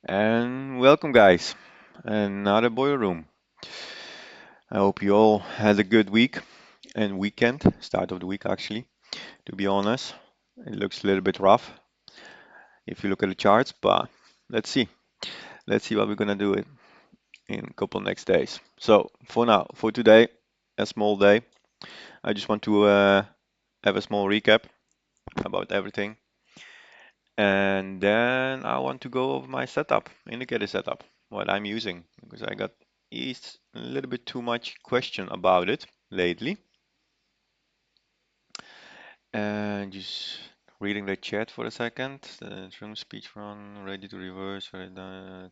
And welcome, guys. Another boiler room. I hope you all had a good week and weekend, start of the week actually, to be honest. It looks a little bit rough if you look at the charts, but let's see. Let's see what we're gonna do in a couple next days. So for now, for today, a small day. I just want to have a small recap about everything. And then I want to go over my setup, indicator setup, what I'm using, because I got east a little bit too much question about it lately. And just reading the chat for a second. The trim speech run, ready to reverse,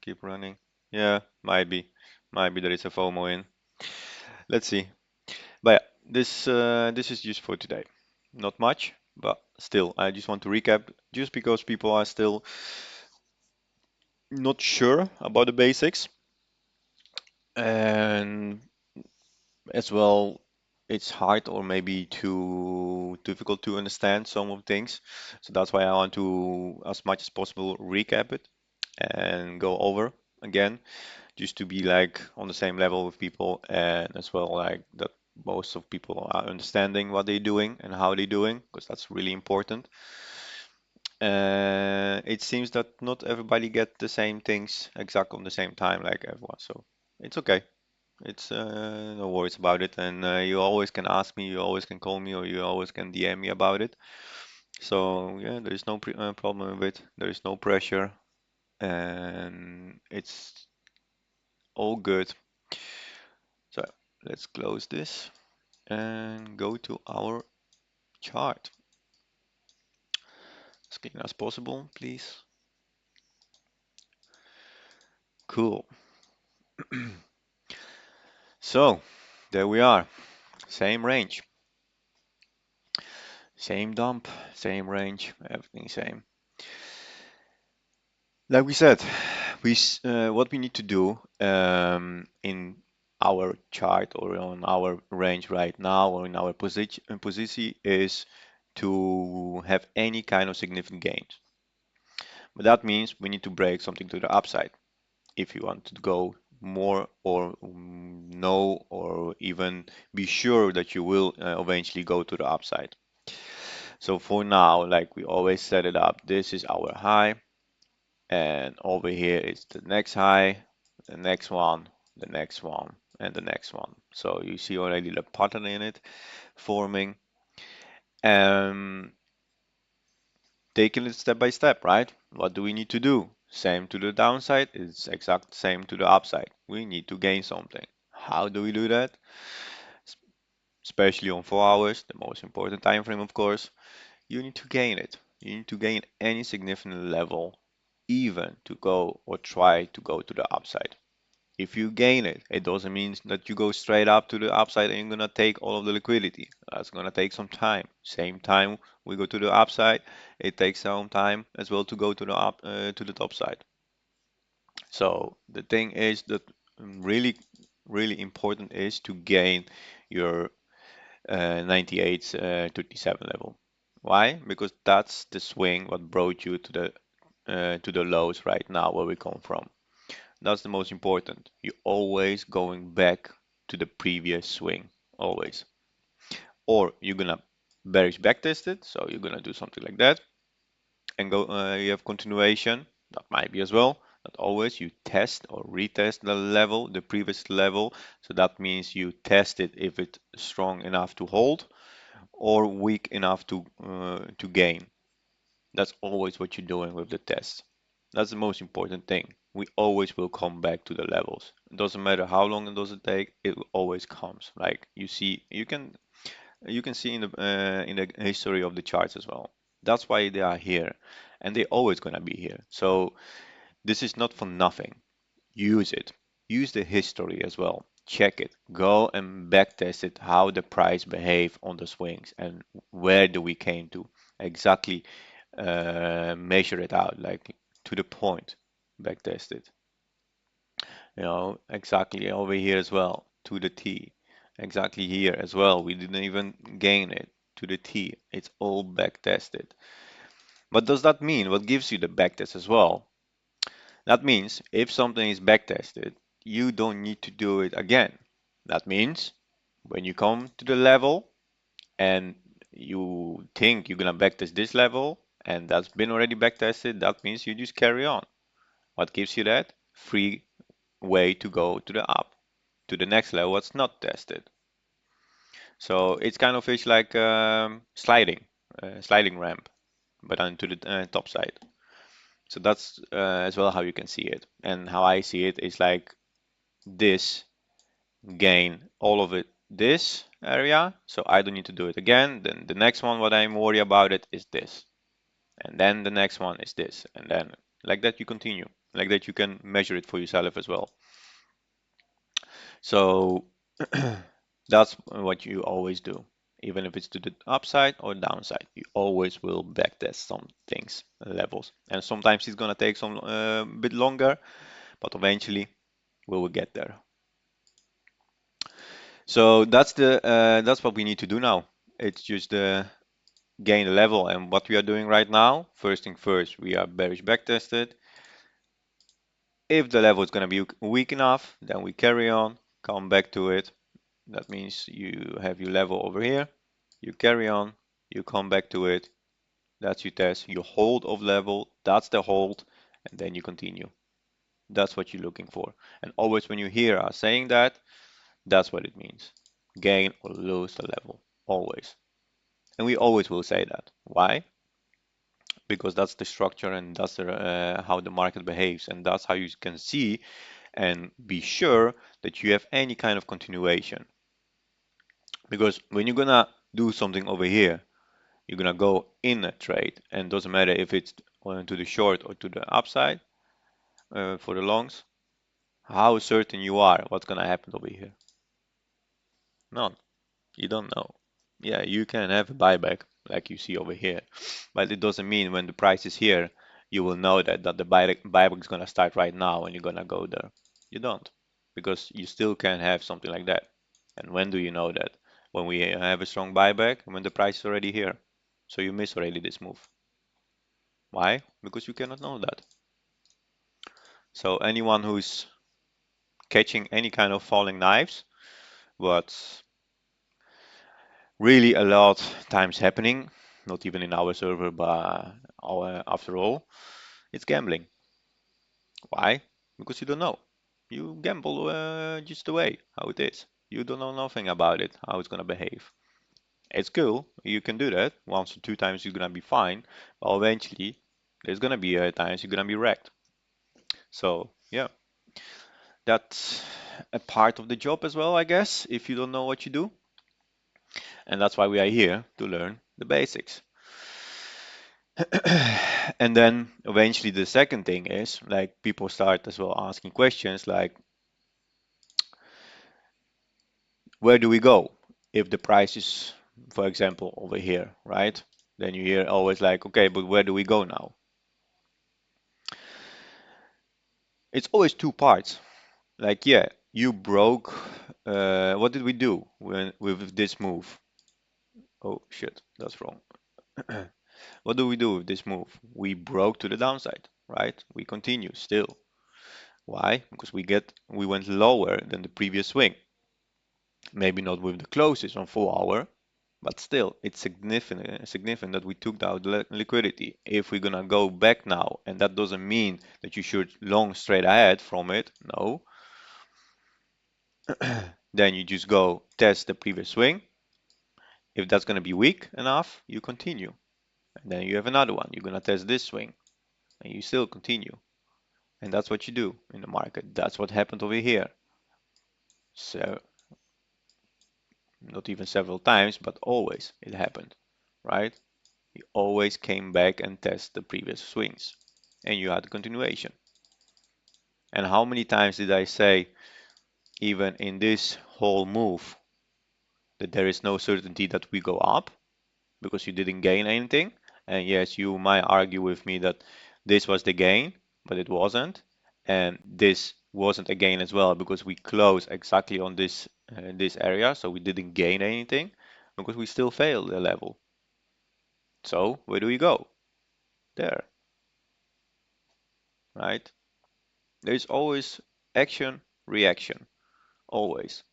keep running. Yeah, might be. Might be there is a FOMO in. Let's see. But yeah, this is just for today. Not much, but still, I just want to recap just because people are still not sure about the basics. And as well, it's hard or maybe too difficult to understand some of things. So that's why I want to, as much as possible, recap it and go over again, just to be like on the same level with people, and as well like that most of people are understanding what they're doing and how they're doing, because that's really important. It seems that not everybody get the same things exactly on the same time like everyone, so it's okay. It's no worries about it, and you always can ask me, you always can call me, or you always can DM me about it. So yeah, there is no problem with it. There is no pressure, and it's all good. So let's close this and go to our chart as clean as possible, please. Cool. So there we are. Same range, same dump, same range, everything same. Like we said, what we need to do in our chart or on our range right now or in our position is to have any kind of significant gains. But that means we need to break something to the upside if you want to go more or know or even be sure that you will eventually go to the upside. So for now, like we always set it up, this is our high. And over here is the next high, the next one, the next one, and the next one. So you see already the pattern in it forming. Um, Taking it step by step, right? What do we need to do? Same to the downside, it's exact same to the upside. We need to gain something. How do we do that? S- Especially on 4 hours, the most important time frame, of course. You need to gain it. You need to gain any significant level, even to go or try to go to the upside. If you gain it, it doesn't mean that you go straight up to the upside and you're gonna take all of the liquidity. That's gonna take some time. Same time we go to the upside, it takes some time as well to go to the to the top side. So the thing is that really important is to gain your 98 37 level. Why? Because that's the swing what brought you to the lows right now where we come from. That's the most important. You're always going back to the previous swing, always. Or you're gonna bearish backtest it, so you're gonna do something like that, and go. You have continuation. That might be as well. Not always. You test or retest the level, the previous level. So that means you test it if it's strong enough to hold or weak enough to gain. That's always what you're doing with the test. That's the most important thing. We always will come back to the levels. It doesn't matter how long it does it take, it always comes. Like you see, you can see in the history of the charts as well. That's why they are here, and they're always gonna be here. So this is not for nothing. Use it. Use the history as well. Check it. Go and backtest it how the price behave on the swings and where do we came to exactly measure it out like to the point. Backtest it. You know, exactly over here as well to the T. Exactly here as well. We didn't even gain it to the T. It's all backtested. What does that mean? What gives you the backtest as well? That means if something is backtested, you don't need to do it again. That means when you come to the level and you think you're gonna backtest this level and that's been already backtested, that means you just carry on. What gives you that? Free way to go to the up, to the next level what's not tested. So it's kind of it's like sliding ramp, but on to the top side. So that's as well how you can see it. And how I see it is like this gain all of it this area, so I don't need to do it again. Then the next one, what I'm worried about it is this. And then the next one is this. And then like that you continue. Like that you can measure it for yourself as well. So that's what you always do. Even if it's to the upside or downside, you always will backtest some things, levels. And sometimes it's gonna take some bit longer, but eventually we will get there. So that's what we need to do now. It's just gain the level, and what we are doing right now, first thing first, we are bearish backtested. If the level is going to be weak enough, then we carry on, come back to it. That means you have your level over here, you carry on, you come back to it. That's your test. You hold of level, that's the hold, and then you continue. That's what you're looking for. And always when you hear us saying that, that's what it means. Gain or lose the level, always. And we always will say that. Why? Because that's the structure and that's how the market behaves, and that's how you can see and be sure that you have any kind of continuation. Because when you're gonna do something over here, you're gonna go in a trade, and it doesn't matter if it's to the short or to the upside for the longs, how certain you are what's gonna happen over here? None. You don't know. Yeah, you can have a buyback like you see over here, but it doesn't mean when the price is here, you will know that the buyback is gonna start right now and you're gonna go there. You don't, because you still can have something like that. And when do you know that? When we have a strong buyback, when the price is already here. So you miss already this move. Why? Because you cannot know that. So anyone who's catching any kind of falling knives, what's really a lot times happening, not even in our server, but after all, it's gambling. Why? Because you don't know. You gamble just the way how it is. You don't know nothing about it, how it's gonna behave. It's cool, you can do that. Once or two times you're gonna be fine, but eventually there's gonna be times you're gonna be wrecked. So yeah, that's a part of the job as well, I guess, if you don't know what you do. And that's why we are here to learn the basics. And then eventually the second thing is like people start as well asking questions like, where do we go if the price is, for example, over here, right? Then you hear always like, okay, but where do we go now? It's always two parts. Like, yeah, you broke. What did we do with this move? Oh shit, that's wrong. What do we do with this move? We broke to the downside, right? We continue still. Why? Because we went lower than the previous swing. Maybe not with the closes on 4 hour, but still, it's significant that we took out liquidity. If we're gonna go back now, and that doesn't mean that you should long straight ahead from it, no. Then you just go test the previous swing. If that's gonna be weak enough, you continue. And then you have another one. You're gonna test this swing, and you still continue. And that's what you do in the market. That's what happened over here. So not even several times, but always it happened, right? You always came back and test the previous swings, and you had a continuation. And how many times did I say, even in this whole move, that there is no certainty that we go up because you didn't gain anything? And yes, you might argue with me that this was the gain, but it wasn't. And this wasn't a gain as well because we closed exactly on this area, so we didn't gain anything because we still failed the level. So where do we go? There, right? There's always action, reaction, always,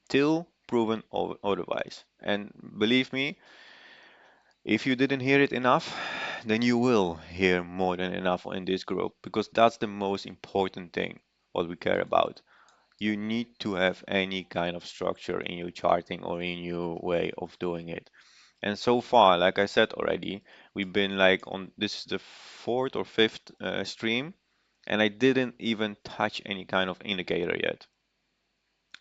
till proven otherwise. And believe me, if you didn't hear it enough, then you will hear more than enough in this group because that's the most important thing, what we care about. You need to have any kind of structure in your charting or in your way of doing it. And so far, like I said already, we've been like on this is the fourth or fifth stream, and I didn't even touch any kind of indicator yet.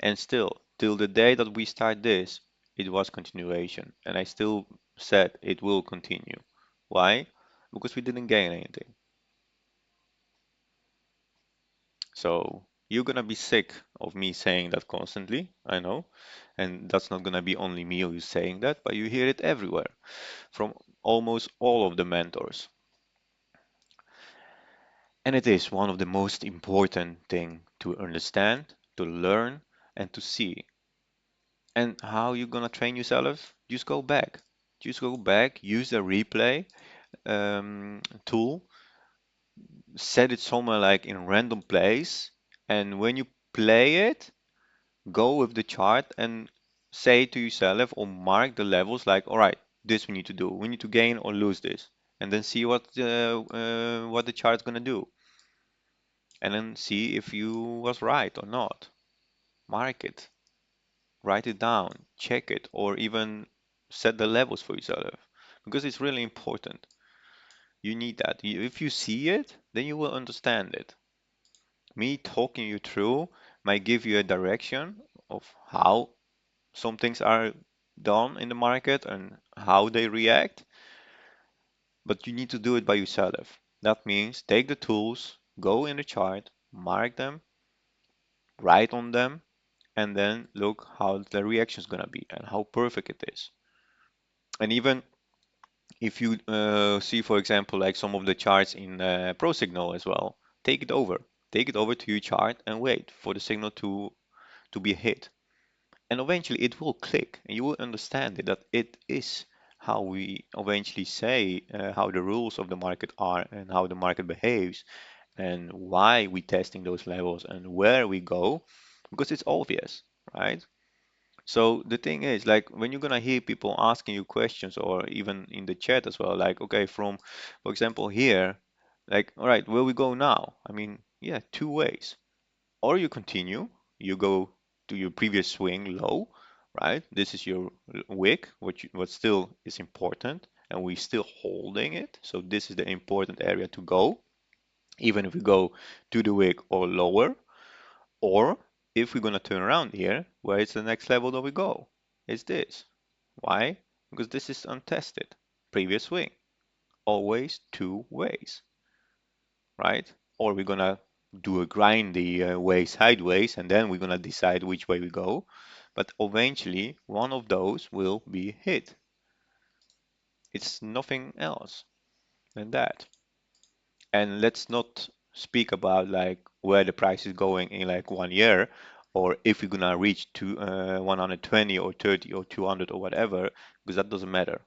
And still, till the day that we start this, it was continuation. And I still said it will continue. Why? Because we didn't gain anything. So you're gonna be sick of me saying that constantly, I know. And that's not gonna be only me who's saying that, but you hear it everywhere from almost all of the mentors. And it is one of the most important thing to understand, to learn, and to see. And how you gonna train yourself? Just go back. Just go back, use the replay tool, set it somewhere like in random place, and when you play it, go with the chart and say to yourself or mark the levels like, all right, this we need to do. We need to gain or lose this, and then see what the chart's gonna do, and then see if you was right or not. Mark it, write it down, check it, or even set the levels for yourself because it's really important. You need that. If you see it, then you will understand it. Me talking you through might give you a direction of how some things are done in the market and how they react, but you need to do it by yourself. That means take the tools, go in the chart, mark them, write on them, and then look how the reaction is going to be and how perfect it is. And even if you see, for example, like some of the charts in Pro Signal as well, take it over. Take it over to your chart and wait for the signal to be hit. And eventually it will click and you will understand it, that it is how we eventually say how the rules of the market are and how the market behaves and why we testing those levels and where we go, because it's obvious, right? So the thing is, like when you're gonna hear people asking you questions or even in the chat as well, like, okay, from, for example, here, like, all right, where we go now? I mean, yeah, two ways. Or you continue, you go to your previous swing low, right? This is your wick, what still is important, and we still holding it. So this is the important area to go, even if we go to the wick or lower. Or if we're going to turn around here, where is the next level that we go? It's this. Why? Because this is untested. Previous swing. Always two ways, right? Or we're going to do a grindy way sideways, and then we're going to decide which way we go. But eventually, one of those will be hit. It's nothing else than that. And let's not speak about like where the price is going in like 1 year, or if we're gonna reach to 120 or 30 or 200 or whatever, because that doesn't matter.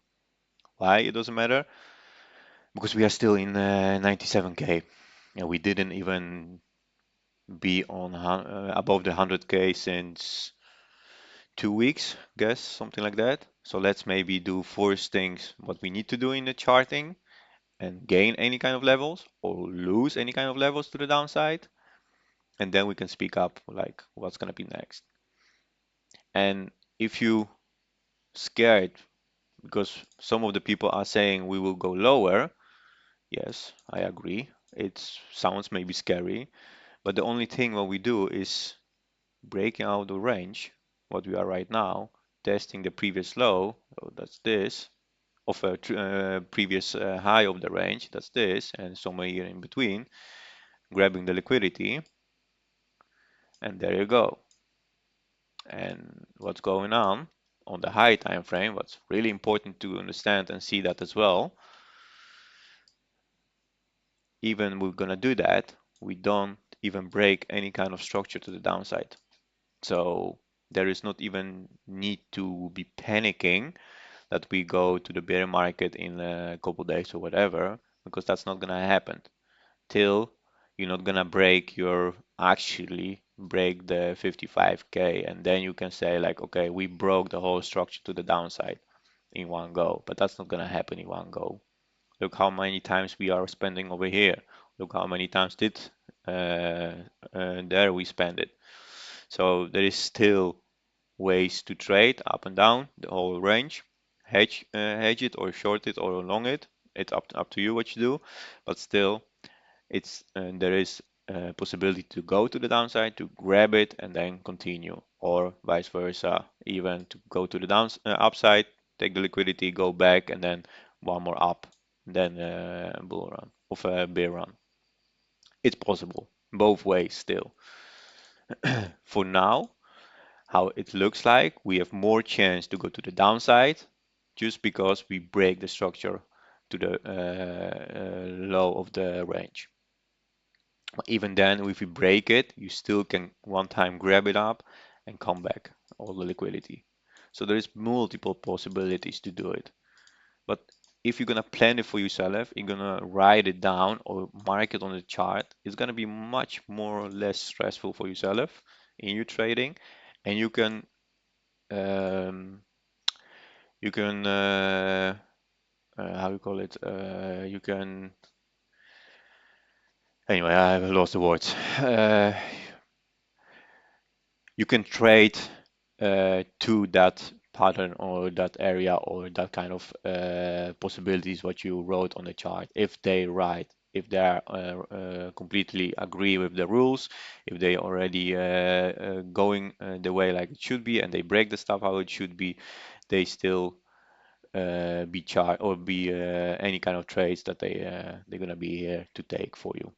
Why it doesn't matter? Because we are still in 97K, and we didn't even be on above the 100K since 2 weeks, guess something like that. So let's maybe do first things what we need to do in the charting and gain any kind of levels or lose any kind of levels to the downside, and then we can speak up like what's gonna be next. And if you scared because some of the people are saying we will go lower, yes, I agree. It sounds maybe scary, but the only thing what we do is breaking out the range, what we are right now, testing the previous low, so that's this, of a previous high of the range, that's this, and somewhere here in between, grabbing the liquidity, and there you go. And what's going on the high time frame, what's really important to understand and see that as well, even we're gonna do that, we don't even break any kind of structure to the downside. So there is not even need to be panicking that we go to the bear market in a couple days or whatever, because that's not gonna happen till you're not gonna actually break the 55K, and then you can say like, okay, we broke the whole structure to the downside in one go, but that's not gonna happen in one go. Look how many times we are spending over here. Look how many times uh, there we spend it. So there is still ways to trade up and down the whole range. Hedge it or short it or long it. It's up to you what you do, but still, there is a possibility to go to the downside, to grab it and then continue, or vice versa, even to go to the upside, take the liquidity, go back, and then one more up, then bull run of a bear run. It's possible both ways still. For now, how it looks like, we have more chance to go to the downside just because we break the structure to the low of the range. Even then, if you break it, you still can one time grab it up and come back, all the liquidity. So there is multiple possibilities to do it. But if you're gonna plan it for yourself, you're gonna write it down or mark it on the chart, it's gonna be much more or less stressful for yourself in your trading, and um, you can how you call it? You can anyway. I have lost the words. You can trade to that pattern or that area or that kind of possibilities what you wrote on the chart if they right, if they are completely agree with the rules, if they already going the way like it should be and they break the stuff how it should be, they still be charged or be any kind of trades that they're gonna be here to take for you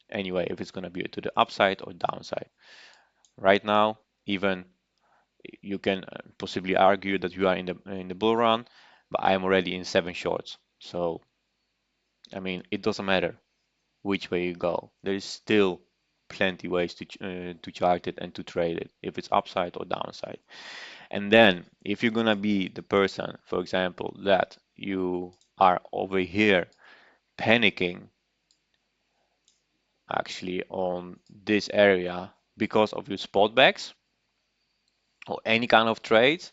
anyway, if it's gonna be to the upside or downside. Right now, even you can possibly argue that you are in the bull run, but I am already in 7 shorts. So I mean, it doesn't matter which way you go. There is still plenty ways to chart it and to trade it, if it's upside or downside. And then, if you're gonna be the person, for example, that you are over here panicking actually on this area because of your spot backs or any kind of trades,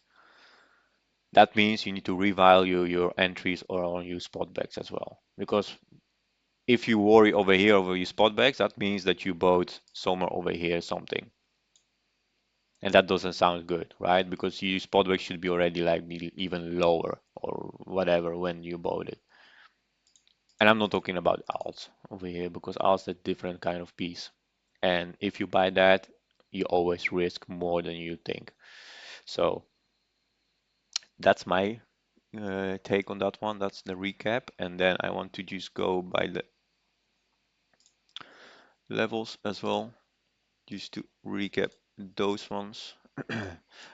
that means you need to revalue your entries or on your spot backs as well. Because if you worry over here over your spot backs, that means that you bought somewhere over here something. And that doesn't sound good, right? Because your spot backs should be already like even lower or whatever when you bought it. And I'm not talking about alts over here because alts a different kind of piece. And if you buy that, you always risk more than you think. So that's my take on that one. That's the recap. And then I want to just go by the levels as well, just to recap those ones.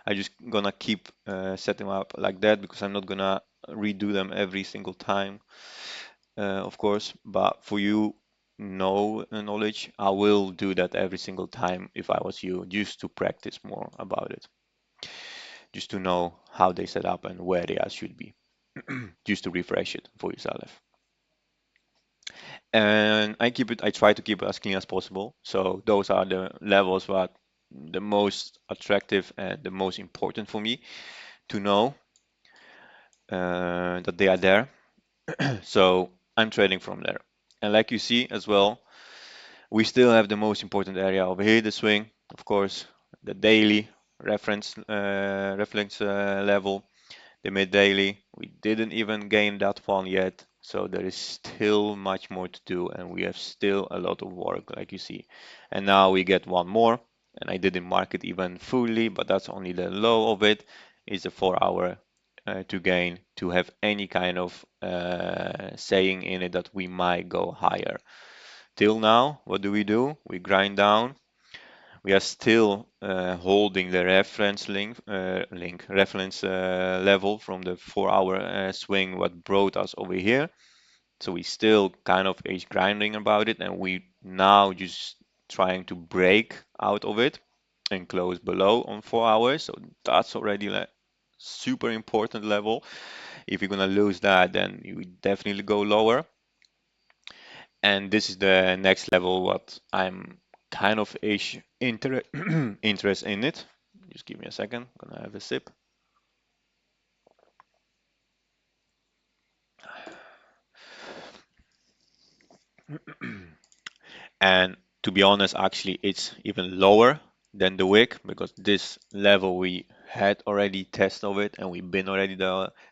I just gonna keep setting up like that because I'm not gonna redo them every single time, of course. But for you, know knowledge, I will do that every single time if I was you, just to practice more about it, just to know how they set up and where they should be, just to refresh it for yourself. And I try to keep it as clean as possible. So those are the levels that the most attractive and the most important for me to know that they are there. So I'm trading from there. And like you see as well, we still have the most important area over here, the swing, of course, the daily reference level, the mid-daily. We didn't even gain that one yet, so there is still much more to do, and we have still a lot of work, like you see. And now we get one more, and I didn't mark it even fully, but that's only the low of it, is a 4 hour to gain to have any kind of saying in it that we might go higher. Till now, what do? We grind down. We are still holding the reference level from the 4 hour swing what brought us over here. So we still kind of is grinding about it, and we now just trying to break out of it and close below on 4 hours. So that's already like super important level. If you're gonna lose that, then you definitely go lower. And this is the next level what I'm kind of ish interest in it. Just give me a second. I'm gonna have a sip. And to be honest, actually, it's even lower than the wick because this level we had already test of it and we've been already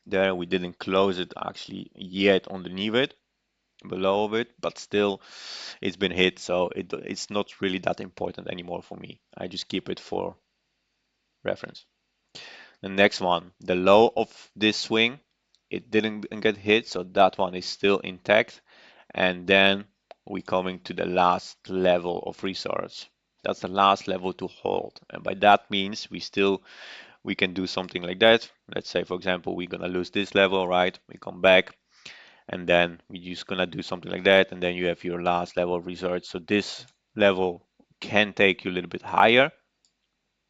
there. We didn't close it actually yet underneath it, below of it, but still it's been hit, so it's not really that important anymore for me. I just keep it for reference. The next one, the low of this swing, it didn't get hit, so that one is still intact. And then we coming to the last level of resource. That's the last level to hold. And by that means we can do something like that. Let's say, for example, we're gonna lose this level, right? We come back and then we're just gonna do something like that, and then you have your last level of research. So this level can take you a little bit higher,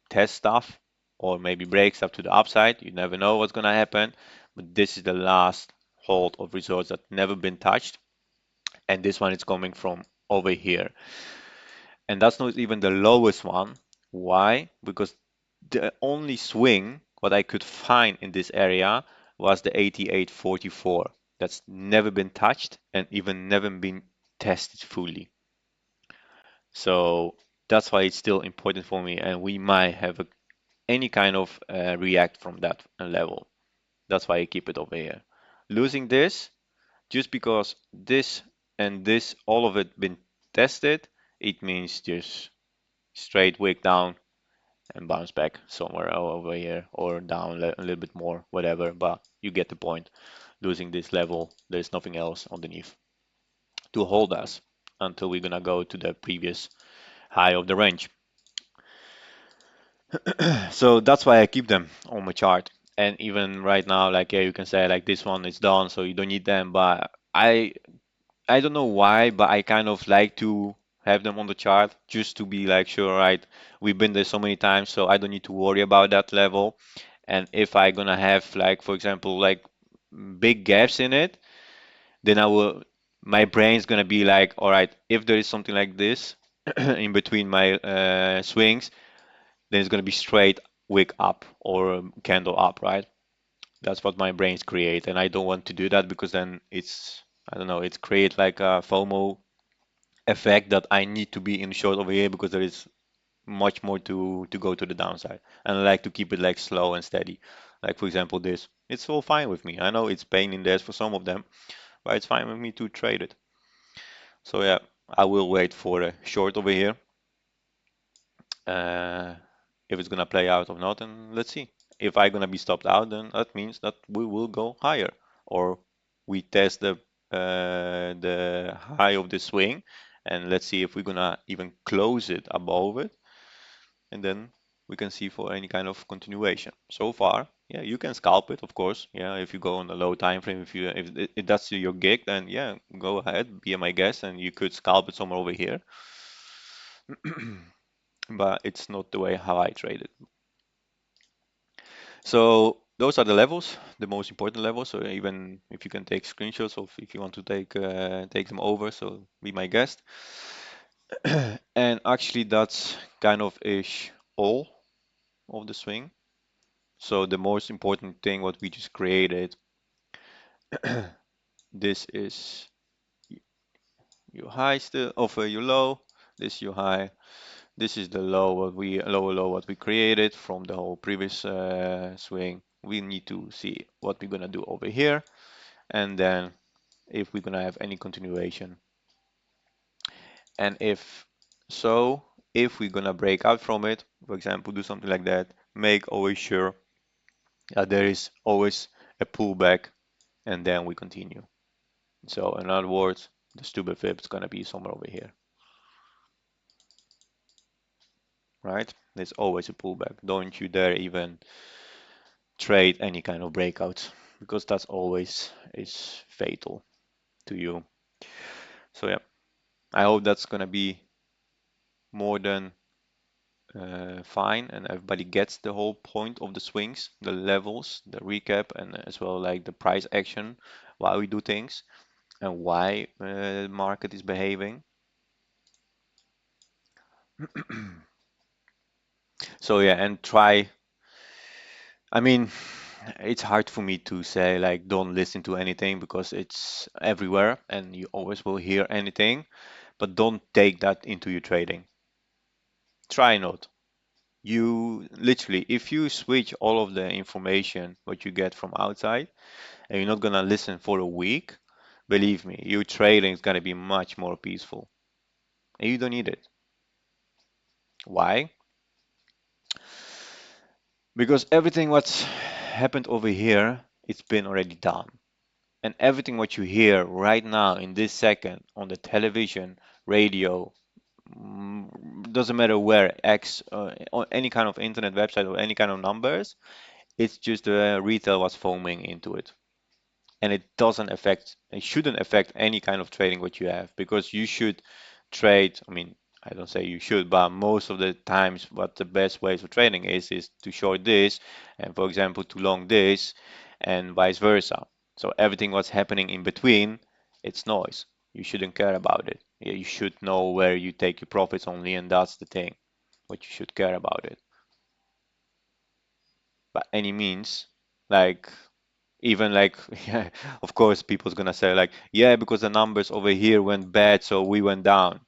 test stuff, or maybe break stuff to the upside. You never know what's gonna happen, but this is the last hold of resorts that never been touched, and this one is coming from over here. And that's not even the lowest one. Why? Because the only swing what I could find in this area was the 8844. That's never been touched and even never been tested fully. So that's why it's still important for me, and we might have any kind of react from that level. That's why I keep it over here. Losing this, just because this and this, all of it been tested, it means just straight wick down and bounce back somewhere over here or down a little bit more, whatever. But you get the point. Losing this level, there's nothing else underneath to hold us until we're gonna go to the previous high of the range. So that's why I keep them on my chart. And even right now, like yeah, you can say like this one is done, so you don't need them. But I don't know why, but I kind of like to have them on the chart just to be like sure, right? We've been there so many times, so I don't need to worry about that level. And if I gonna have like, for example, like big gaps in it, then my brain's gonna be like, all right, if there is something like this in between my swings, then it's gonna be straight wick up or candle up, right? That's what my brains create, and I don't want to do that because then I don't know, it's create like a FOMO effect that I need to be in short over here because there is much more to go to the downside. And I like to keep it like slow and steady. Like for example, this. It's all fine with me. I know it's pain in the ass for some of them, but it's fine with me to trade it. So yeah, I will wait for a short over here. Uh, if it's gonna play out or not, and let's see. If I'm gonna be stopped out, then that means that we will go higher, or we test the high of the swing, and let's see if we're gonna even close it above it, and then we can see for any kind of continuation. So far, yeah, you can scalp it, of course. Yeah, if you go on a low time frame, if that's your gig, then yeah, go ahead, be my guest, and you could scalp it somewhere over here. But it's not the way how I trade it. So those are the levels, the most important levels. So even if you can take screenshots of if you want to take them over, so be my guest. And actually that's kind of ish all of the swing. So the most important thing what we just created, this is your high still of your low, this is your high, this is the low what we lower low what we created from the whole previous swing. We need to see what we're gonna do over here, and then if we're gonna have any continuation. And if so, if we're gonna break out from it, for example, do something like that, make always sure that there is always a pullback, and then we continue. So in other words, the stupid fib is gonna be somewhere over here, right? There's always a pullback. Don't you dare even trade any kind of breakouts because that's always is fatal to you. So yeah, I hope that's gonna be more than fine and everybody gets the whole point of the swings, the levels, the recap, and as well like the price action while we do things. and why the market is behaving. So yeah, and try. I mean, it's hard for me to say like don't listen to anything because it's everywhere and you always will hear anything, but don't take that into your trading. Try not. You literally, if you switch all of the information what you get from outside and you're not gonna listen for a week, believe me, your trading is gonna be much more peaceful. And you don't need it. Why? Because everything what's happened over here, it's been already done. And everything what you hear right now in this second on the television, radio, doesn't matter where, X, or any kind of internet website or any kind of numbers, it's just the retail was foaming into it. And it shouldn't affect any kind of trading what you have because you should trade. I mean, I don't say you should, but most of the times, what the best ways of trading is to short this, and for example, to long this, and vice versa. So everything what's happening in between, it's noise. You shouldn't care about it. Yeah, you should know where you take your profits only, and that's the thing, what you should care about it. By any means, like even like, yeah, of course, people's gonna say like, yeah, because the numbers over here went bad, so we went down.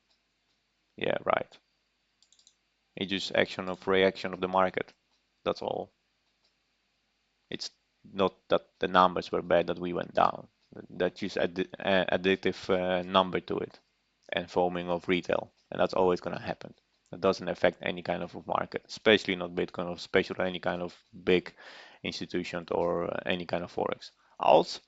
Yeah, right. It's just action of reaction of the market. That's all. It's not that the numbers were bad that we went down. That's just additive number to it and foaming of retail, and that's always gonna happen. That doesn't affect any kind of market, especially not Bitcoin or especially any kind of big institution or any kind of forex. Alts,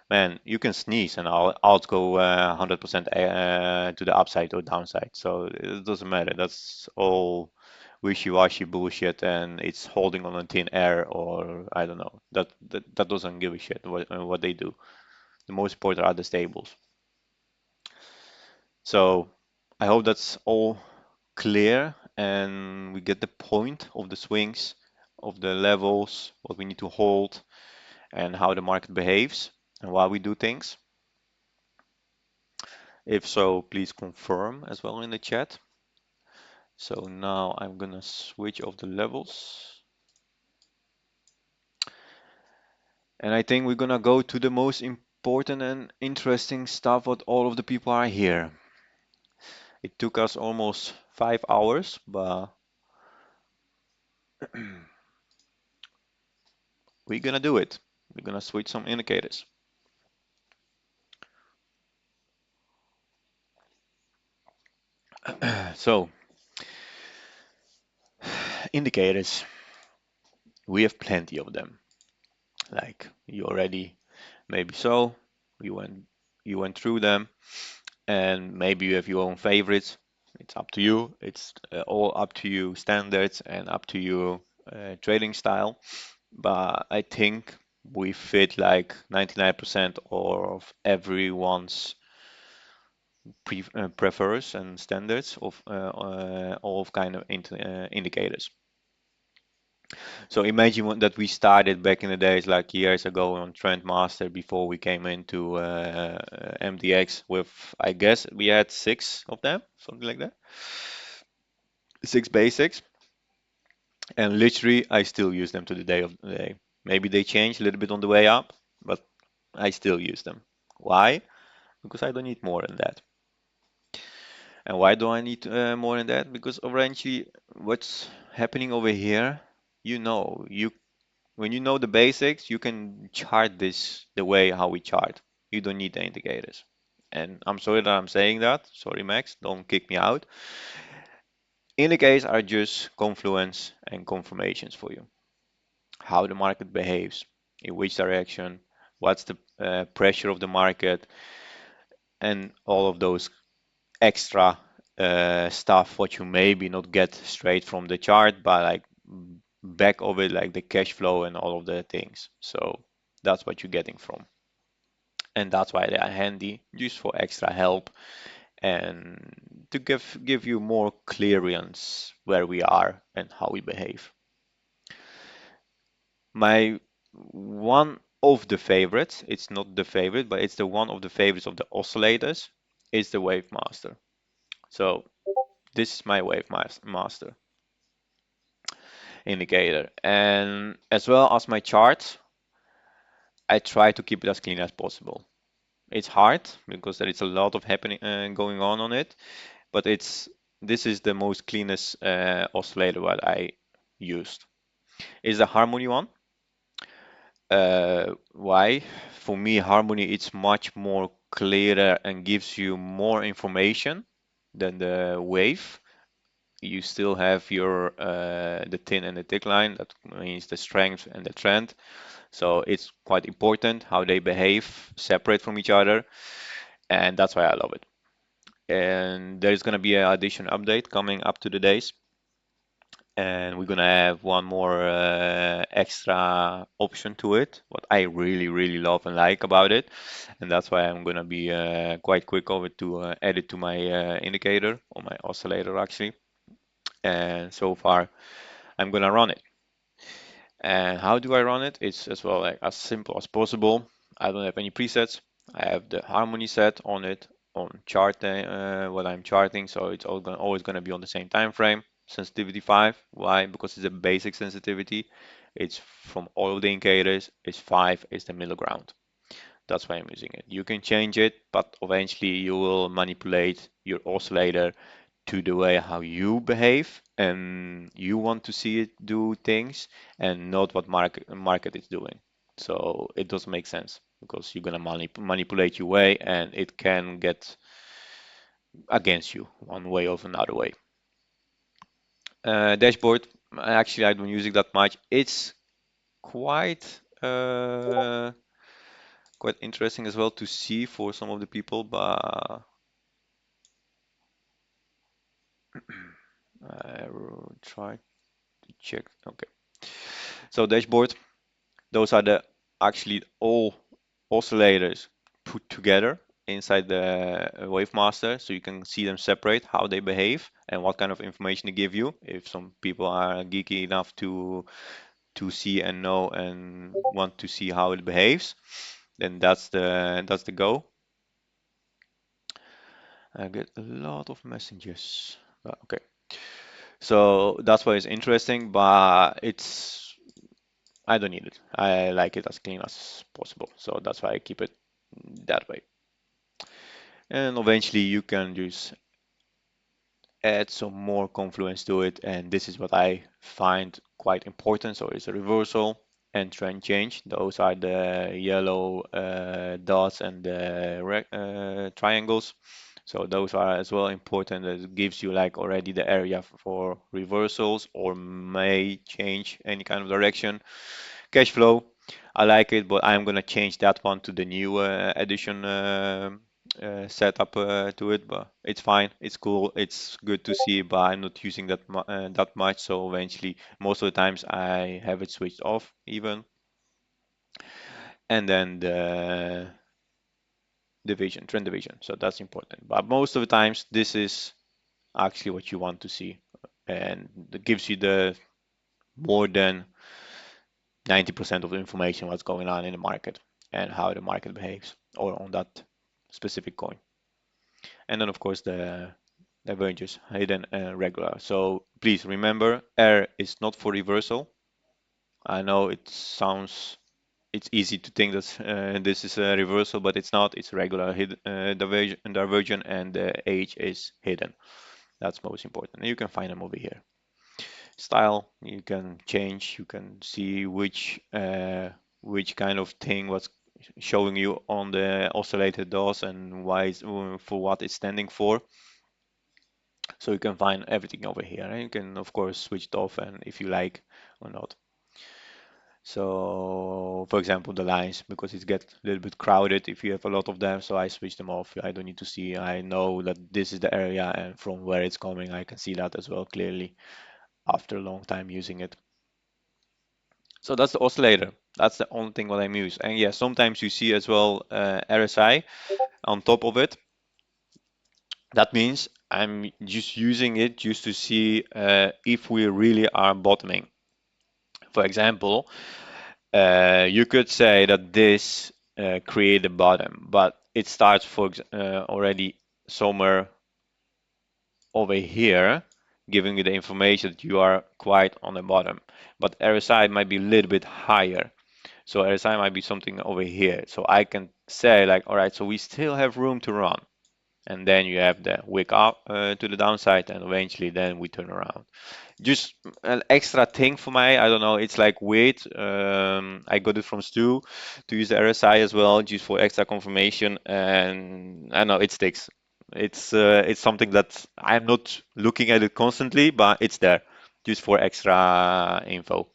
man, you can sneeze and I'll go 100% to the upside or downside. So it doesn't matter. That's all wishy-washy bullshit, and it's holding on a thin air, or I don't know. That doesn't give a shit what they do. The most important are the stables. So I hope that's all clear, and we get the point of the swings, of the levels, what we need to hold, and how the market behaves, and why we do things. If so, please confirm as well in the chat. So now I'm gonna switch off the levels. And I think we're gonna go to the most important and interesting stuff what all of the people are here. It took us almost 5 hours, but we're gonna do it. We're gonna switch some indicators. So, indicators, we have plenty of them. Like you already maybe so, you went you went through them. And maybe you have your own favorites. It's up to you. It's all up to you standards and up to your trading style. But I think we fit like 99% of everyone's prefers and standards of all of kind of indicators. So imagine that we started back in the days, like years ago, on Trendmaster before we came into MDX with, I guess we had six of them, something like that, six basics, and literally I still use them to the day of the day. Maybe they change a little bit on the way up, but I still use them. Why? Because I don't need more than that. And why do I need more than that? Because eventually, what's happening over here, you when you know the basics, you can chart this the way how we chart. You don't need the indicators. And I'm sorry that I'm saying that. Sorry, Max, don't kick me out. Indicators are just confluence and confirmations for you. How the market behaves, in which direction, what's the pressure of the market, and all of those extra stuff what you maybe not get straight from the chart, but like back of it, like the cash flow and all of the things. So that's what you're getting from. And that's why they are handy, just for extra help and to give you more clearance where we are and how we behave. My one of the favorites. It's not the favorite, but it's the one of the favorites of the oscillators is the wave master. So this is my wave master indicator. And as well as my charts, I try to keep it as clean as possible. It's hard because there is a lot of happening going on it, but this is the most cleanest oscillator that I used. Is the harmony one. Why? For me, harmony it's much more clearer and gives you more information than the wave. You still have your the thin and the thick line. That means the strength and the trend. So it's quite important how they behave separate from each other, and that's why I love it. And there's gonna be an addition update coming up to the days, and we're gonna have one more extra option to it, what I really, really love and like about it, and that's why I'm gonna be quite quick over to add it to my indicator or my oscillator actually. And so far, I'm gonna run it. And how do I run it? It's as well like as simple as possible. I don't have any presets. I have the harmony set on it on chart what I'm charting, so it's always gonna be on the same time frame. Sensitivity 5. Why? Because it's a basic sensitivity. It's from all of the indicators. It's 5 is the middle ground. That's why I'm using it. You can change it, but eventually you will manipulate your oscillator to the way how you behave and you want to see it do things and not what market is doing. So it doesn't make sense because you're gonna manipulate your way and it can get against you one way or another way. Dashboard, actually I don't use it that much. It's quite quite interesting as well to see for some of the people, but I will try to check. Okay, so dashboard. Those are the actually all oscillators put together inside the wave master, so you can see them separate, how they behave, and what kind of information they give you. If some people are geeky enough to see and know and want to see how it behaves, then that's the go. I get a lot of messages. Okay, so that's why it's interesting, but I don't need it. I like it as clean as possible, so that's why I keep it that way. And eventually you can just add some more confluence to it, and this is what I find quite important. So it's a reversal and trend change. Those are the yellow dots and the triangles. So those are as well important. It gives you like already the area for reversals or may change any kind of direction. Cash flow, I like it, but I'm gonna change that one to the new edition setup to it. But it's fine, it's cool, it's good to see, but I'm not using that much. So eventually, most of the times I have it switched off even, and then the division, trend division. So that's important. But most of the times, this is actually what you want to see, and it gives you the more than 90% of the information what's going on in the market and how the market behaves or on that specific coin. And then of course the divergence, hidden and regular. So please remember R is not for reversal. I know it's easy to think that this is a reversal, but it's not. It's regular hidden, divergent and the H is hidden. That's most important. And you can find them over here. Style you can change, you can see which kind of thing was showing you on the oscillator DOS and why for what it's standing for. So you can find everything over here, and you can of course switch it off and if you like or not. So for example the lines, because it gets a little bit crowded if you have a lot of them, so I switch them off. I don't need to see, I know that this is the area and from where it's coming I can see that as well clearly after a long time using it. So that's the oscillator. That's the only thing what I'm using. And yeah, sometimes you see as well RSI on top of it. That means I'm just using it just to see if we really are bottoming. For example, You could say that this create the bottom, but it starts already somewhere over here, giving you the information that you are quite on the bottom. But RSI might be a little bit higher. So RSI might be something over here. So I can say like, all right, so we still have room to run. And then you have the wick up to the downside, and eventually then we turn around. Just an extra thing for my, I don't know, it's like weird. I got it from Stu to use the RSI as well, just for extra confirmation, and I know it sticks. It's something that I'm not looking at it constantly, but it's there just for extra info.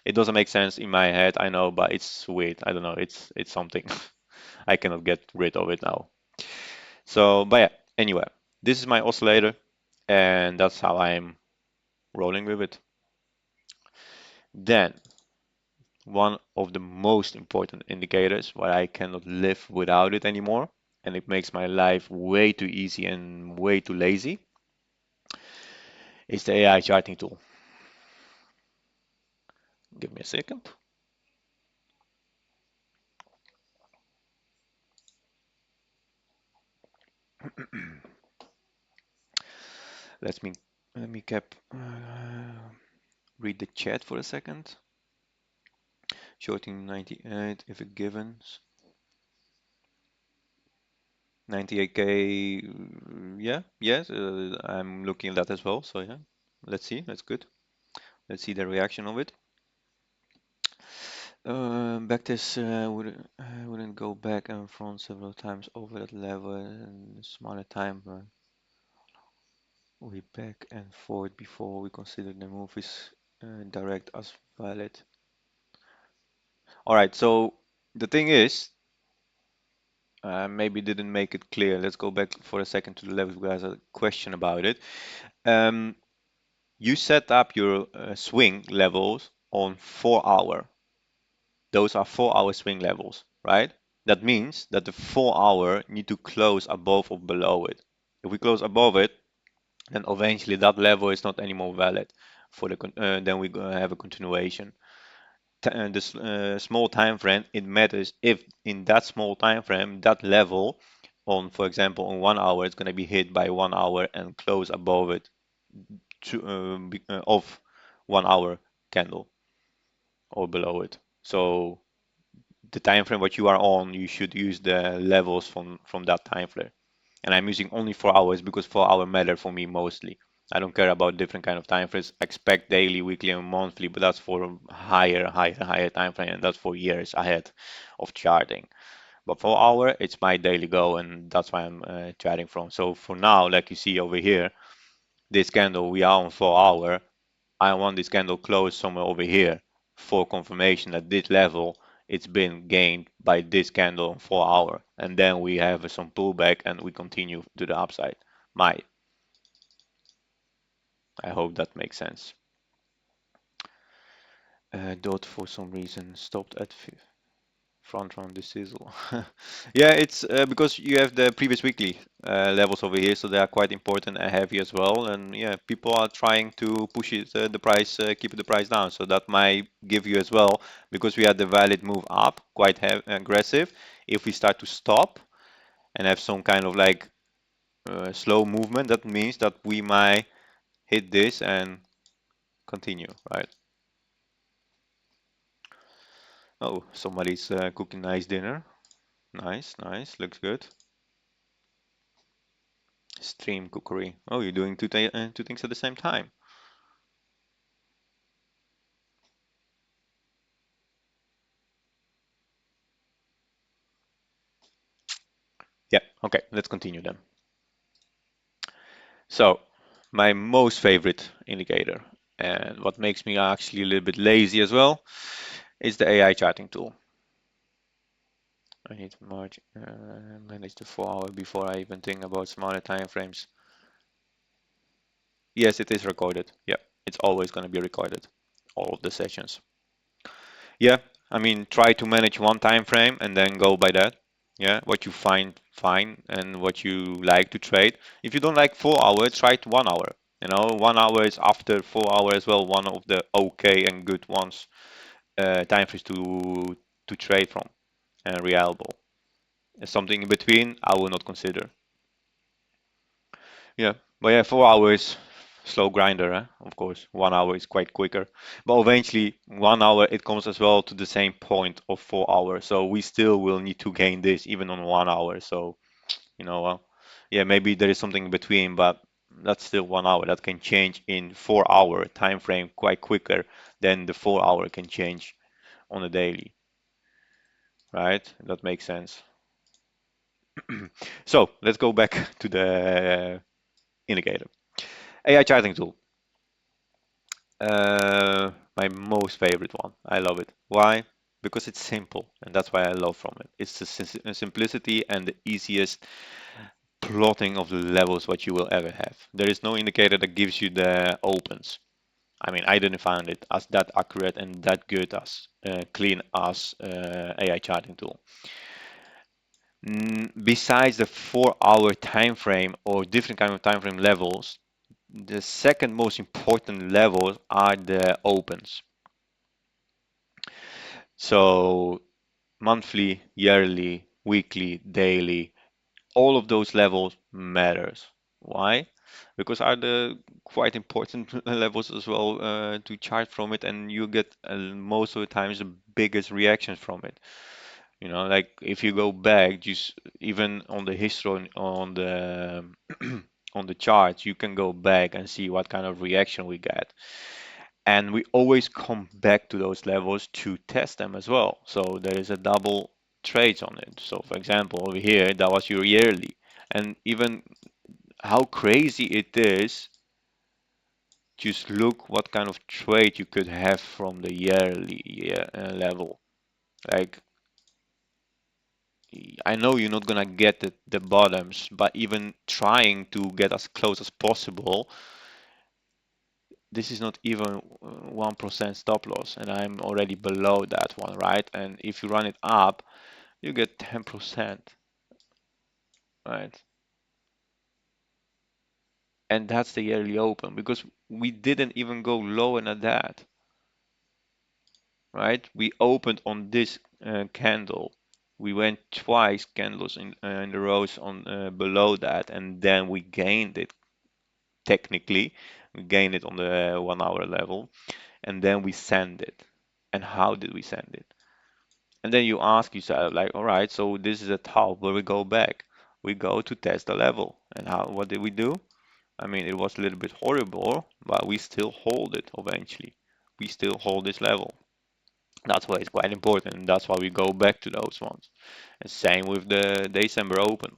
It doesn't make sense in my head, I know, but it's weird. I don't know. It's something. I cannot get rid of it now. So, but yeah, anyway, this is my oscillator, and that's how I'm rolling with it. Then, one of the most important indicators where I cannot live without it anymore, and it makes my life way too easy and way too lazy, is the AI charting tool. Give me a second. Let me let me cap read the chat for a second. Shorting 98 if it given 98K. Yeah, yes, I'm looking at that as well. So yeah, let's see. That's good. Let's see the reaction of it. Backtest wouldn't go back and front several times over that level and smaller time. We back and forth before we consider the move is direct as valid. All right, so the thing is, maybe didn't make it clear. Let's go back for a second to the levels because I have a question about it. Um, you set up your swing levels on 4 hour. Those are 4 hour swing levels, right? That means that the 4 hour need to close above or below it. If we close above it, then eventually that level is not anymore valid for then we have a continuation. This small time frame, it matters if in that small time frame, that level on, for example, on 1 hour, it's going to be hit by 1 hour and close above it of 1 hour candle or below it. So the time frame what you are on, you should use the levels from that time frame. And I'm using only 4 hours because 4 hour matter for me mostly. I don't care about different kind of time frames. I expect daily, weekly, and monthly, but that's for higher time frame, and that's for years ahead of charting. But 4 hour, it's my daily goal, and that's why I'm charting from. So for now, like you see over here, this candle we are on 4 hour. I want this candle closed somewhere over here for confirmation that this level it's been gained by this candle on 4 hour, and then we have some pullback and we continue to the upside. Might. I hope that makes sense. Dot for some reason stopped at front run this sizzle. Yeah, it's because you have the previous weekly levels over here, so they are quite important and heavy as well. And yeah, people are trying to push it, the price, keep the price down. So that might give you as well, because we had the valid move up, quite aggressive. If we start to stop and have some kind of like slow movement, that means that we might hit this and continue, right? Oh, somebody's cooking nice dinner. Nice, nice, looks good. Stream cookery. Oh, you're doing two things at the same time. Yeah, okay, let's continue then. So, my most favorite indicator, and what makes me actually a little bit lazy as well, is the AI charting tool. I need to manage the 4 hour before I even think about smaller time frames. Yes, it is recorded. Yeah, it's always going to be recorded, all of the sessions. Yeah, I mean, try to manage one time frame and then go by that. Yeah, what you find fine and what you like to trade. If you don't like 4 hours, try it 1 hour. You know, 1 hour is after 4 hours as well, one of the okay and good ones. time frames to trade from and reliable. Something in between, I will not consider. Yeah, but yeah, 4 hours slow grinder, of course. 1 hour is quite quicker, but eventually 1 hour it comes as well to the same point of 4 hours. So we still will need to gain this even on 1 hour. So yeah, maybe there is something in between, but that's still 1 hour. That can change in 4 hour time frame quite quicker than the 4 hour can change on a daily, right? That makes sense. So let's go back to the indicator. AI charting tool. My most favorite one. I love it. Why? Because it's simple, and that's why I love from it. It's the simplicity and the easiest plotting of the levels what you will ever have. There is no indicator that gives you the opens. I mean, I didn't find it as that accurate and that good as clean as AI charting tool. Besides the 4 hour time frame or different kind of time frame levels, the second most important levels are the opens. So monthly, yearly, weekly, daily, all of those levels matters. Why? Because are the quite important levels as well to chart from it, and you get most of the times the biggest reactions from it. Like if you go back, just even on the history on the on the charts, you can go back and see what kind of reaction we get. And we always come back to those levels to test them as well. So there is a double trades on it. So for example, over here, that was your yearly. And even how crazy it is, just look what kind of trade you could have from the yearly level. Like, I know you're not gonna get the bottoms, but even trying to get as close as possible, this is not even 1% stop loss, and I'm already below that one, right? And if you run it up, you get 10%, right? And that's the yearly open because we didn't even go lower than that, right? We opened on this candle. We went twice candles in the rows on below that, and then we gained it technically. We gained it on the 1 hour level, and then we send it. And how did we send it? And then you ask yourself, like, all right, so this is a top where we go back. We go to test the level. And what did we do? I mean, it was a little bit horrible, but we still hold it eventually. We still hold this level. That's why it's quite important, and that's why we go back to those ones. And same with the December Open.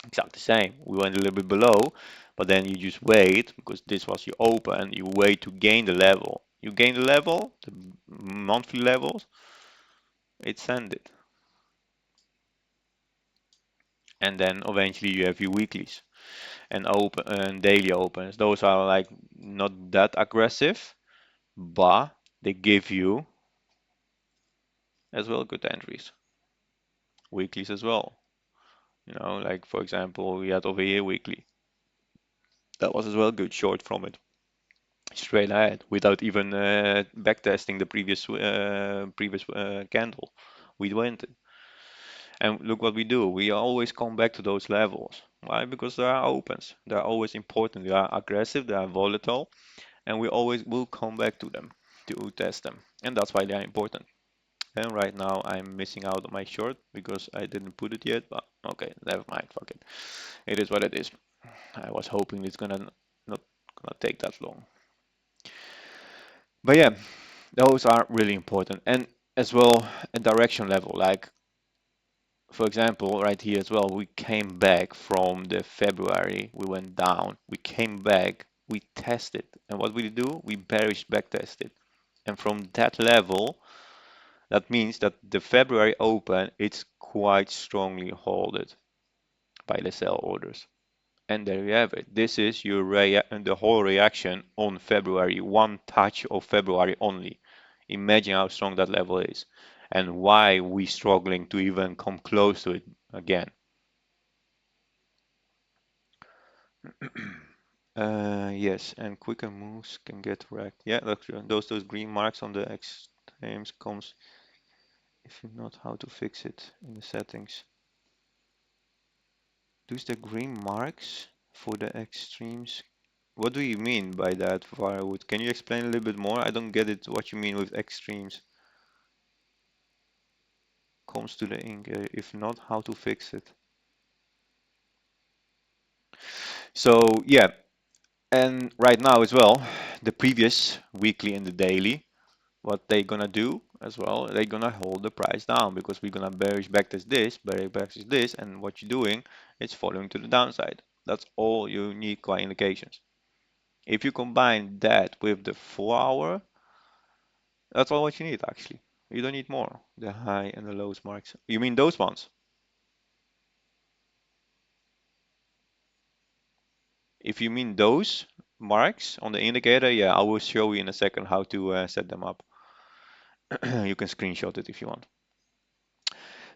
Exactly the same. We went a little bit below, but then you just wait because this was your open. You wait to gain the level. You gain the level, the monthly levels, it's ended. And then eventually you have your weeklies and open and daily opens. Those are like not that aggressive, but they give you as well good entries. Weeklies as well. Like for example, we had over here weekly. That was as well good short from it. Straight ahead without even backtesting the previous candle. We went and look what we do. We always come back to those levels. Why? Because there are opens. They are always important. They are aggressive. They are volatile, and we always will come back to them to test them, and that's why they are important. And right now I'm missing out on my short because I didn't put it yet. But okay, never mind. Fuck it. It is what it is. I was hoping it's gonna not gonna take that long. But yeah, those are really important. And as well, a direction level. Like, for example, right here as well, we came back from the February, we went down, we came back, we tested. And what we do? We bearish back tested. And from that level, that means that the February open, it's quite strongly holded by the sell orders. And there you have it. This is your the whole reaction on February, one touch of February only. Imagine how strong that level is and why we struggling to even come close to it again. Yes, and quicker moves can get wrecked. Yeah, look, those green marks on the X extremes comes, if not, how to fix it in the settings. Use the green marks for the extremes. What do you mean by that, Firewood? Can you explain a little bit more? I don't get it, what you mean with extremes. Comes to the ink, if not, how to fix it. So yeah, and right now as well, the previous weekly and the daily, what they gonna do as well, they're gonna hold the price down because we're gonna bearish backtest this, bearish backtest this, and what you're doing is following to the downside. That's all you need quite indications. If you combine that with the 4 hour, that's all what you need actually. You don't need more. The high and the lows marks. You mean those ones? If you mean those marks on the indicator, yeah, I will show you in a second how to set them up. You can screenshot it if you want.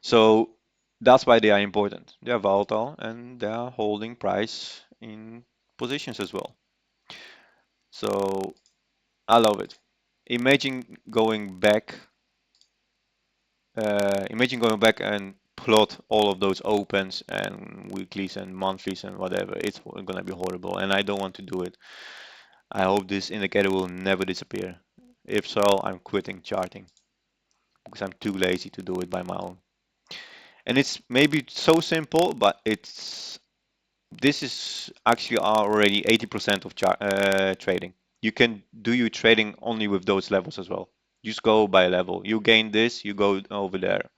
So that's why they are important. They are volatile and they are holding price in positions as well. So I love it. Imagine going back, imagine going back and plot all of those opens and weeklies and monthlies and whatever. It's gonna be horrible, and I don't want to do it. I hope this indicator will never disappear. If so, I'm quitting charting because I'm too lazy to do it by my own. And it's maybe so simple, but this is actually already 80% of trading. You can do your trading only with those levels as well. Just go by level. You gain this, you go over there.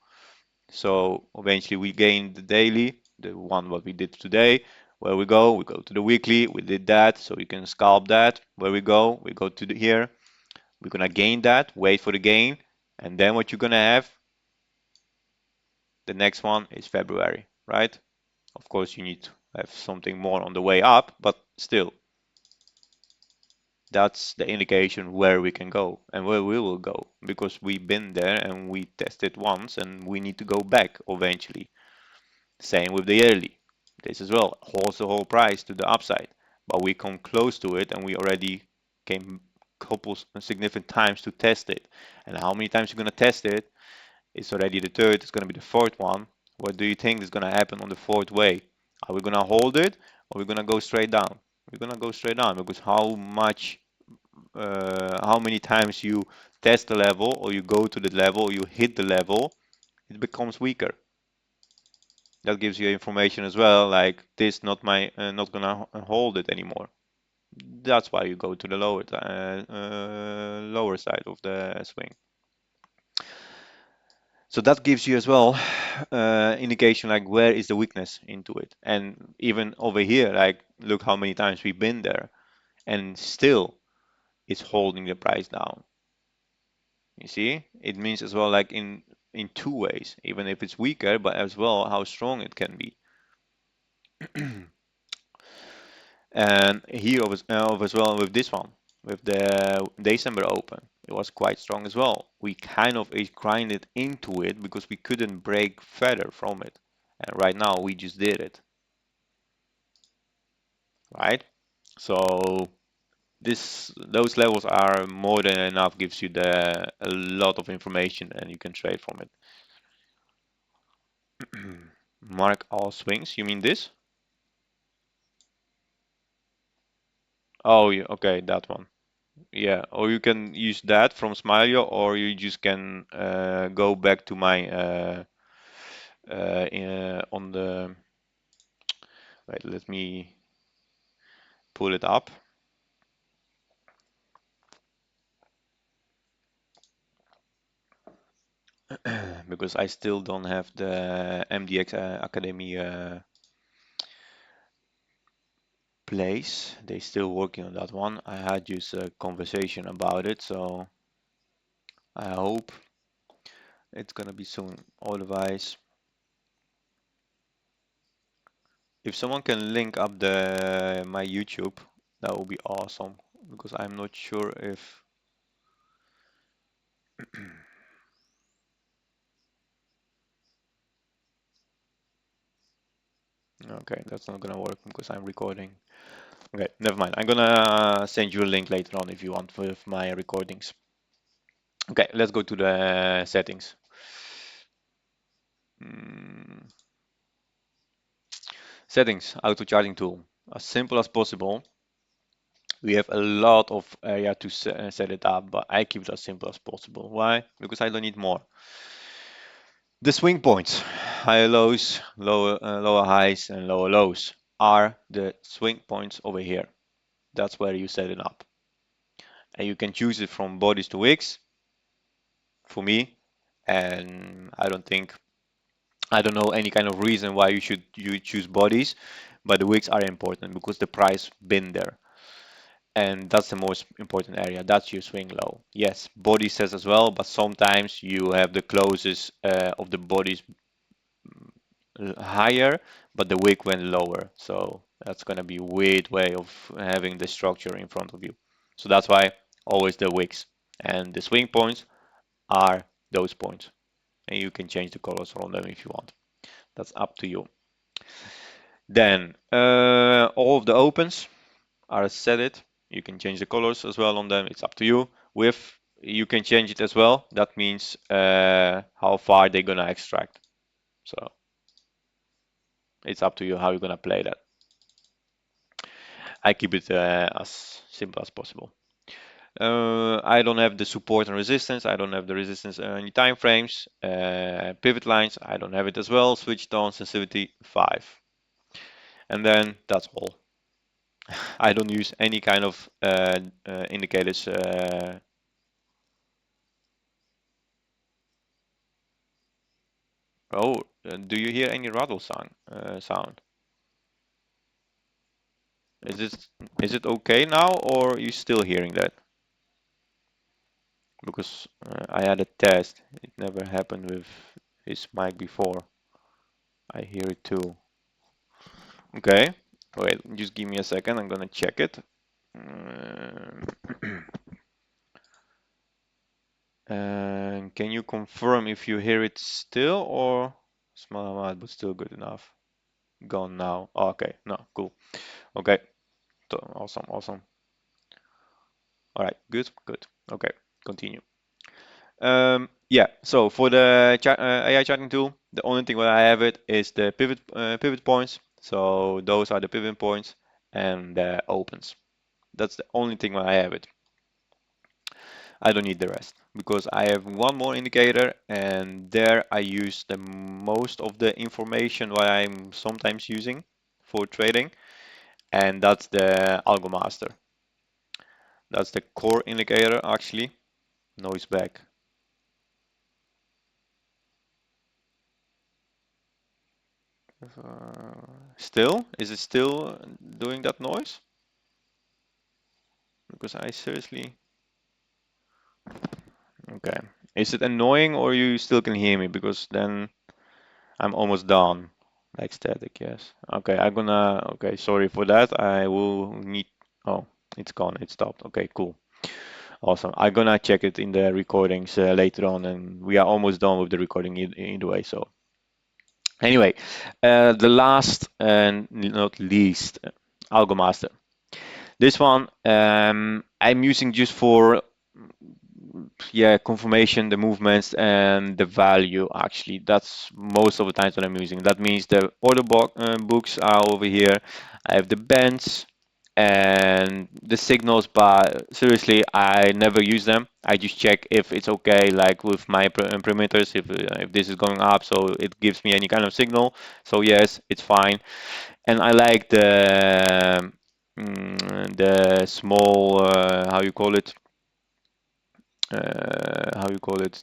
So eventually we gain the daily, the one what we did today. Where we go to the weekly, we did that, so you can scalp that. Where we go to here. We're gonna gain that, wait for the gain, and then what you're gonna have, the next one is February, right? Of course, you need to have something more on the way up, but still, that's the indication where we can go and where we will go because we've been there and we tested once and we need to go back eventually. Same with the yearly. This as well holds the whole price to the upside, but we come close to it and we already came couple significant times to test it. And how many times you're going to test it? It's already the third, it's going to be the fourth one. What do you think is going to happen on the fourth way? Are we going to hold it or are we going to go straight down? We're going to go straight down because how many times you test the level or you go to the level or you hit the level, it becomes weaker. That gives you information as well, like this not gonna hold it anymore. That's why you go to the lower side of the swing. So that gives you as well indication like where is the weakness into it. And even over here, like look how many times we've been there and still it's holding the price down. You see, it means as well like in two ways, even if it's weaker, but as well how strong it can be. And here as well with this one, with the December open, it was quite strong as well. We kind of grinded into it because we couldn't break further from it. And right now we just did it, right? So those levels are more than enough, gives you a lot of information and you can trade from it. Mark all swings, you mean this? Oh, yeah, okay, that one. Yeah, or you can use that from Smiley, or you just can go back to my on the wait. Let me pull it up because I still don't have the MDX Academy place. They still working on that one. I had just a conversation about it, so I hope it's gonna be soon. Otherwise, if someone can link up the my YouTube, that would be awesome because I'm not sure if okay, that's not gonna work because I'm recording. Okay, never mind. I'm gonna send you a link later on if you want with my recordings. Okay, let's go to the settings. Settings, auto charting tool. As simple as possible. We have a lot of area to set it up, but I keep it as simple as possible. Why? Because I don't need more. The swing points, higher lows, lower highs, and lower lows are the swing points over here. That's where you set it up. And you can choose it from bodies to wicks for me. And I don't know any kind of reason why you choose bodies, but the wicks are important because the price been there. And that's the most important area. That's your swing low. Yes, body says as well, but sometimes you have the closest of the bodies higher, but the wick went lower. So that's going to be a weird way of having the structure in front of you. So that's why always the wicks. And the swing points are those points. And you can change the colors on them if you want. That's up to you. Then all of the opens are set it. You can change the colors as well on them. It's up to you. With you can change it as well. That means how far they're gonna extract. So it's up to you how you're gonna play that. I keep it as simple as possible. I don't have the support and resistance. I don't have the resistance any time frames. Pivot lines. I don't have it as well. Switched on sensitivity 5. And then that's all. I don't use any kind of indicators. Oh, do you hear any rattle sound? Is it okay now, or are you still hearing that? Because I had a test. It never happened with his mic before. I hear it too. Okay. Wait, just give me a second. I'm gonna check it. And can you confirm if you hear it still or small amount, but still good enough? Gone now. Oh, okay. No, cool. Okay. Awesome, awesome. All right, good, good. Okay, continue. Yeah, so for the AI charting tool, the only thing where I have it is the pivot points. So those are the pivot points and the opens. That's the only thing where I have it. I don't need the rest because I have one more indicator and there I use the most of the information what I'm sometimes using for trading, and that's the ALGO master. That's the core indicator actually. Noise back. Still? Is it still doing that noise? Because I seriously... Okay. Is it annoying or you still can hear me? Because then I'm almost done. Like static, yes. Okay, I'm gonna... Okay, sorry for that. I will need... Oh, it's gone. It stopped. Okay, cool. Awesome. I'm gonna check it in the recordings later on, and we are almost done with the recording either way. So anyway, the last and not least, Algo Master. This one I'm using just for confirmation, the movements and the value actually. That's most of the times what I'm using. That means the order books are over here. I have the bands and the signals, but seriously, I never use them. I just check if it's okay, like with my parameters, if this is going up, so it gives me any kind of signal. So yes, it's fine. And I like the small how you call it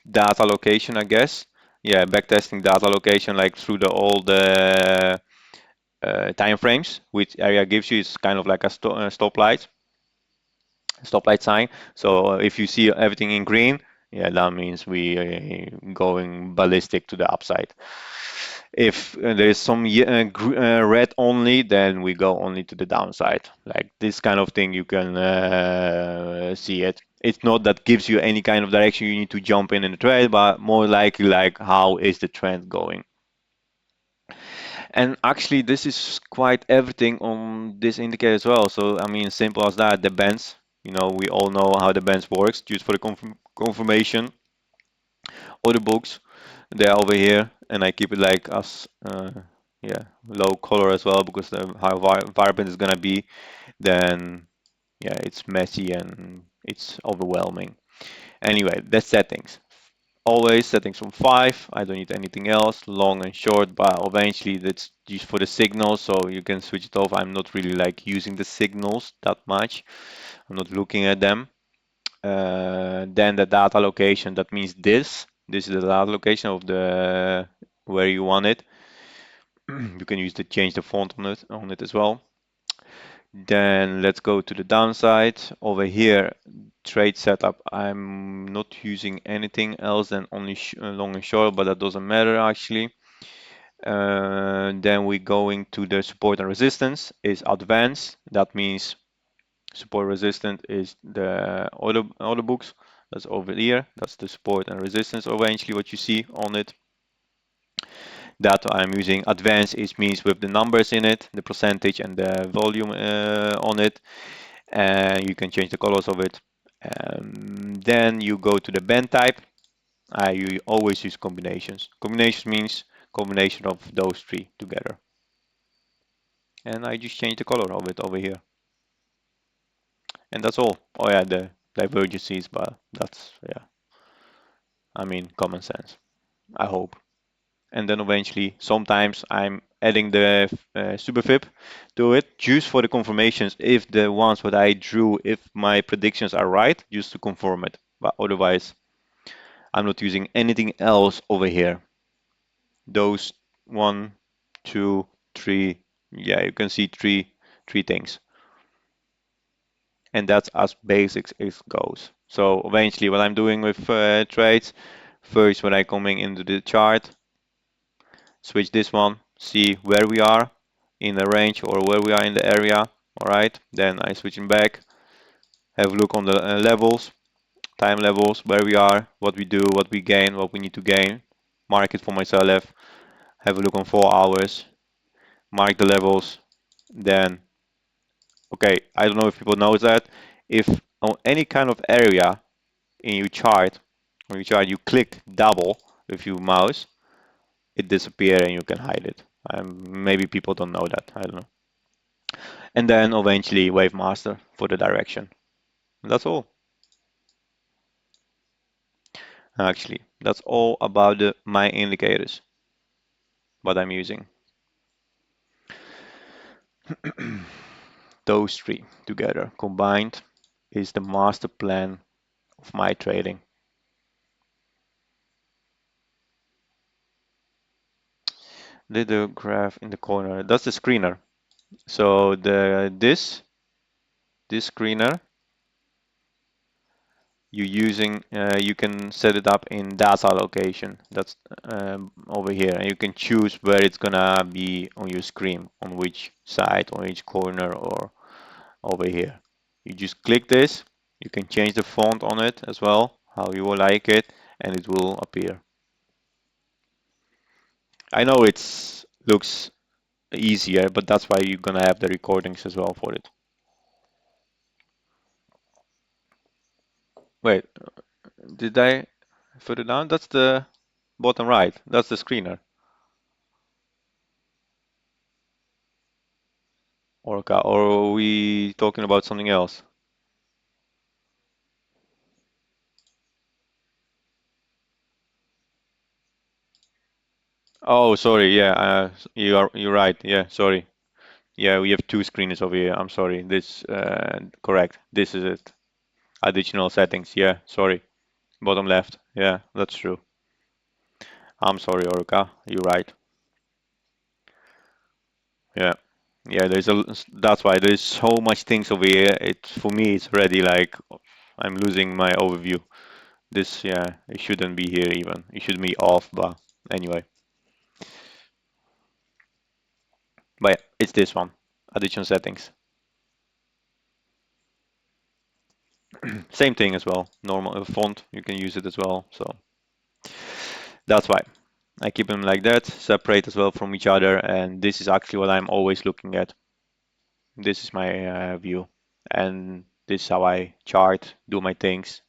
data location, I guess. Yeah, backtesting data location like through the all the time frames which area gives you. It's kind of like a stoplight sign. So if you see everything in green, yeah, that means we are going ballistic to the upside. If there is some red only, then we go only to the downside. Like this kind of thing, you can see it. It's not that gives you any kind of direction you need to jump in the trade, but more likely like how is the trend going. And actually, this is quite everything on this indicator as well. So, I mean, simple as that, the bands, we all know how the bands works, just for the confirmation. Order books, they're over here, and I keep it like as yeah, low color as well, because the how vibrant is gonna be, then yeah, it's messy and it's overwhelming. Anyway, that's settings. Always settings from 5. I don't need anything else, long and short, but eventually that's used for the signals, so you can switch it off. I'm not really like using the signals that much. I'm not looking at them. Then the data location, that means this. This is the data location of the where you want it. You can use to change the font on it as well. Then let's go to the downside. Over here, trade setup. I'm not using anything else than only long and short, but that doesn't matter actually. Then we going to the support and resistance is advanced. That means support resistant is the order books. That's over here. That's the support and resistance eventually what you see on it. That I'm using advanced is means with the numbers in it, the percentage and the volume on it. And you can change the colors of it. Then you go to the band type. You always use combinations. Combinations means combination of those three together. And I just change the color of it over here. And that's all. Oh yeah, the divergences, but that's, yeah, I mean, common sense, I hope. And then eventually, sometimes I'm adding the superfib to it just for the confirmations, if the ones what I drew, if my predictions are right, just to confirm it. But otherwise, I'm not using anything else over here. Those 1, 2, 3, yeah, you can see three things. And that's as basics it goes. So eventually what I'm doing with trades, first when I coming into the chart, switch this one, see where we are in the range or where we are in the area. All right, then I switching back, have a look on the levels, time levels, where we are, what we do, what we gain, what we need to gain, mark it for myself, have a look on 4 hours, mark the levels, then okay, I don't know if people know that, if on any kind of area in your chart, you click double with your mouse, it disappears and you can hide it. Maybe people don't know that, I don't know. And then eventually Wave Master for the direction. That's all. Actually, that's all about my indicators, what I'm using. Those three together combined is the master plan of my trading. Little graph in the corner, that's the screener. So this screener you can set it up in data location. That's over here, and you can choose where it's gonna be on your screen, on which side, on each corner, or over here. You just click this. You can change the font on it as well, how you will like it, and it will appear. I know it's looks easier, but that's why you're gonna have the recordings as well for it. Wait, did I further down? That's the bottom right. That's the screener. Orca, or are we talking about something else? Oh, sorry. Yeah, you're right. Yeah, sorry. Yeah, we have two screens over here. I'm sorry. This correct. This is it. Additional settings. Yeah, sorry. Bottom left. Yeah, that's true. I'm sorry, Orca. You're right. Yeah. Yeah, that's why there's so much things over here. It for me it's already like I'm losing my overview. This, yeah, it shouldn't be here even. It should be off, but anyway. But yeah, it's this one. Additional settings. Same thing as well. Normal font, you can use it as well. So that's why I keep them like that, separate as well from each other. And this is actually what I'm always looking at. This is my view. And this is how I chart, do my things.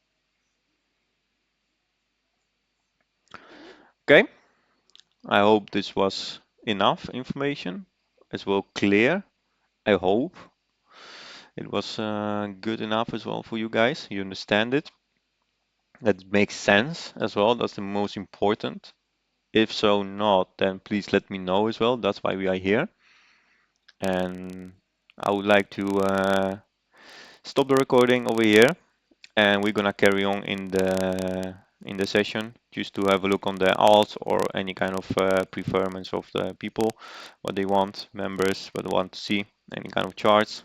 Okay, I hope this was enough information as well, clear. I hope it was good enough as well for you guys. You understand it. That makes sense as well. That's the most important. If so not, then please let me know as well. That's why we are here. And I would like to stop the recording over here, and we're gonna carry on in the session just to have a look on the alts or any kind of preference of the people, what they want, members, what they want to see, any kind of charts,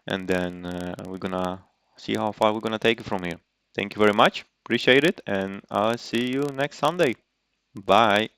and then we're gonna see how far we're gonna take it from here. Thank you very much. Appreciate it, and I'll see you next Sunday. Bye.